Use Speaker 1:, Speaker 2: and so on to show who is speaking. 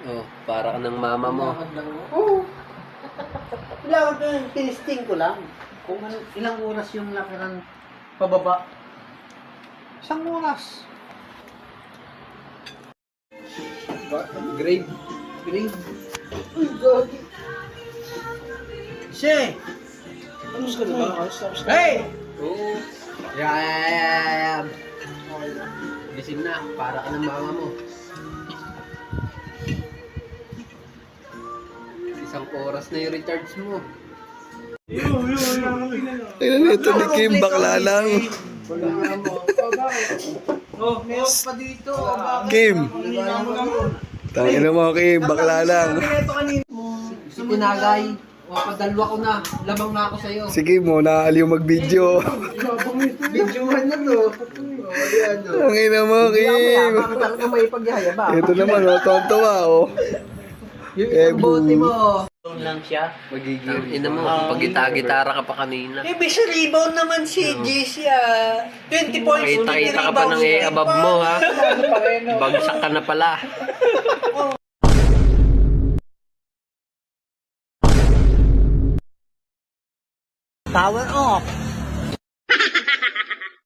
Speaker 1: Oh, para ka ng mama mo.
Speaker 2: Lakad lang ako. Oo. Kailangan ko yung tinisting ko lang. Kung ilang oras yung lakaran pababa. 1 oras.
Speaker 1: Grave.
Speaker 2: Grade. Uy, gagi. She! Tapos ka na ba? Hey!
Speaker 1: Oo. Yeah. Gising na, para ka ng mama mo. 1 oras na yung recharge mo.
Speaker 3: Ayun, ito ni Kim, bakla lang.
Speaker 2: Oh, meron pa dito.
Speaker 3: Kim. Tangina mo, Kim, bakla lang.
Speaker 1: Si Tinagay, papadalwa ko na. Labang na ako sa'yo.
Speaker 3: Si Kim, naaliw mag-video.
Speaker 2: Videohan na to.
Speaker 3: Tangina mo, Kim.
Speaker 2: Talaga may pagyayaba.
Speaker 3: Ito naman, tonto oh.
Speaker 1: Yung isang bote mo.
Speaker 2: Lang siya.
Speaker 1: Magiging. Ina mo, pag-gitara ka pa kanina.
Speaker 2: Eh, bisa rebound naman si JC 20 points.
Speaker 1: Kita ka pa ng abab mo ha. Bagsak ka na pala.
Speaker 2: Power off.